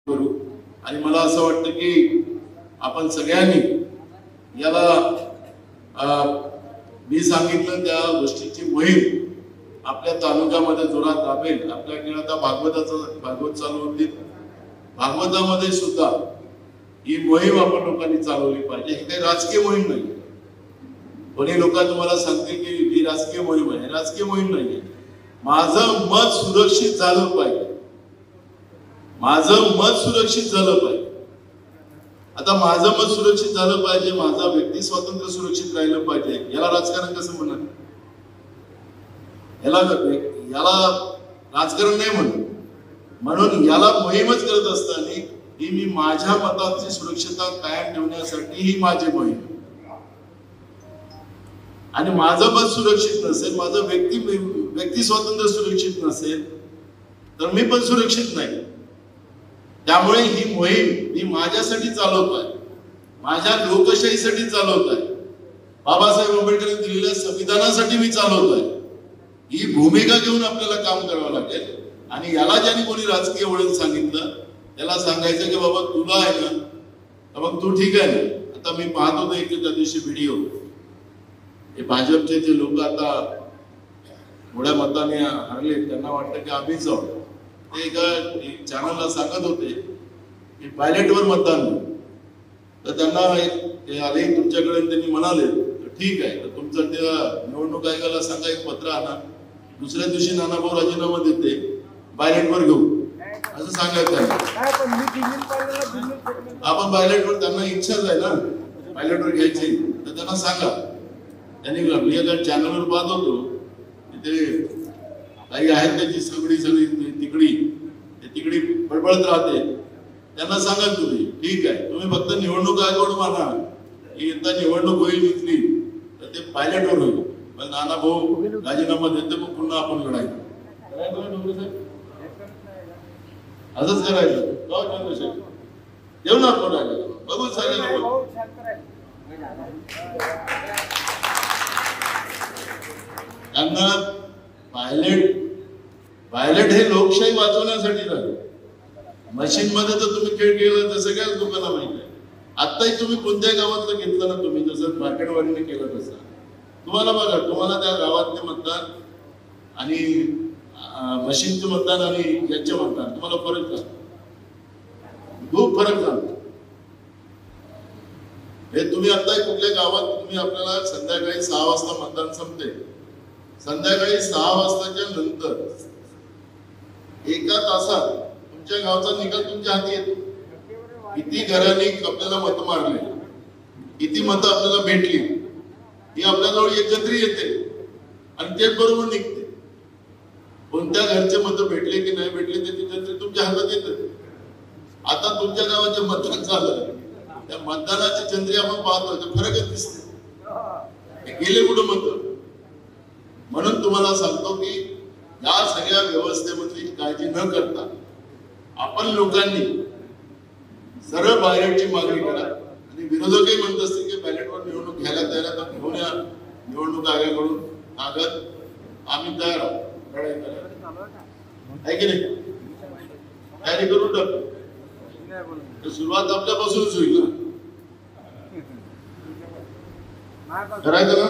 करू आणि मला असं वाटतं की आपण सगळ्यांनी याला मी सांगितलं त्या गोष्टीची मोहीम आपल्या तालुक्यामध्ये जोरात राबेल। आपल्याकडे आता भागवत चालू होती, भागवतामध्ये सुद्धा ही मोहीम आपण लोकांनी चालवली पाहिजे। ही काही राजकीय मोहीम नाही। कोणी लोक तुम्हाला सांगतील की ही राजकीय मोहीम आहे, राजकीय मोहीम नाहीये। माझं मत सुरक्षित झालं पाहिजे, माझं मत सुरक्षित झालं पाहिजे। आता माझं मत सुरक्षित झालं पाहिजे, माझा व्यक्ती स्वातंत्र्य सुरक्षित राहिलं पाहिजे, याला राजकारण कसं म्हणणार? याला राजकारण नाही म्हणून याला मोहीमच करत असताना ही मी माझ्या मताची सुरक्षितता कायम ठेवण्यासाठी ही माझी मोहीम। आणि माझं मत सुरक्षित नसेल, माझं व्यक्ती स्वातंत्र्य सुरक्षित नसेल तर मी पण सुरक्षित नाही। त्यामुळे ही मोहीम मी माझ्यासाठी चालवतोय, माझ्या लोकशाहीसाठी चालवतोय, बाबासाहेब आंबेडकरांनी दिलेल्या संविधानासाठी मी चालवतोय। ही भूमिका घेऊन आपल्याला काम करावं लागेल। आणि याला ज्यांनी कोणी राजकीय वळण सांगितलं त्याला सांगायचं की बाबा तुला आहे ना, तर मग तू ठीक आहे ना। आता मी पाहत होतो एक त्या दिवशी व्हिडिओ, हे भाजपचे जे लोक आता थोड्या मताने हरले, त्यांना वाटतं की आम्हीच जाऊ। ते एका चॅनलला सांगत होते की पायलटवर मतदान, तर त्यांना एक आले तुमच्याकडे, त्यांनी म्हणाले ठीक आहे, तर तुमचं त्या निवडणूक आयोगाला सांगा एक पत्र आणा, दुसऱ्या दिवशी नानाभाऊ राजीनामा देते, पायलटवर घेऊ असं सांगायचं। आपण पायलटवर, त्यांना इच्छाच आहे ना पायलटवर घ्यायची, तर त्यांना सांगा। त्यांनी मी एका चॅनलवर पाहत होतो, ते काही आहेत त्याची सगळी तिकडी बडबडत राहते, त्यांना सांगा तुम्ही ठीक आहे, तुम्ही फक्त निवडणूक आयोगाकडून म्हणा की एकदा निवडणूक होईल इथली तर ते पायलटवर होईल, पण नाना भाऊ राजीनामा देते, मग पुन्हा आपण लढायचं। असंच करायचं देऊ ना आपण बघू सांगायला। त्यांना पायलट हे लोकशाही वाचवण्यासाठी झालं। मशीन मध्ये तर तुम्ही खेळ केला तर सगळ्याच लोकांना माहिती आहे। आताही तुम्ही कोणत्या गावातलं घेतलं ना, तुम्ही जसं मार्केटवाडीने केलं तसं तुम्हाला बघा, तुम्हाला त्या गावातले मतदान आणि मशीनचं मतदान आणि याचे मतदान तुम्हाला फरक का? खूप फरक झाला। हे तुम्ही आता कुठल्या गावात तुम्ही आपल्याला संध्याकाळी 6 वाजता मतदान संपते, संध्याकाळी 6 वाजताच्या नंतर एका तासात तुमच्या गावचा निकाल तुमच्या हाती येतो। किती घरांनी आपल्याला मत मारले, किती मतं आपल्याला भेटली, ही आपल्याजवळ एकत्रित येते आणि ते बरोबर निघते। कोणत्या घरचे मतं भेटले की नाही भेटले त्याची जत्री तुमच्या हातात येते। आता तुमच्या गावाचे मतदान झालं, त्या मतदानाची चंद्री आपण पाहतो, तर फरकच दिसते, गेले कुठं मत। म्हणून तुम्हाला सांगतो की या सगळ्या व्यवस्थेमधली काळजी न करता आपण लोकांनी सरळ बॅलेटची मागणी करा। आणि विरोधकही म्हणत असतील की बॅलेटवर निवडणूक घ्यायला तयार आहे, तर घेऊन या निवडणूक आयोगाकडून कागद, आम्ही तयार आहोत आहे की नाही, तयारी करून टाकू। तर सुरुवात आपल्यापासूनच होईल ना, करायचं ना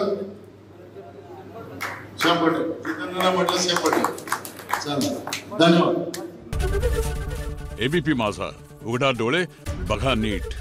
100%। म्हटलं 100%। चला, धन्यवाद। एबीपी माझा, उघडा डोळे बघा नीट।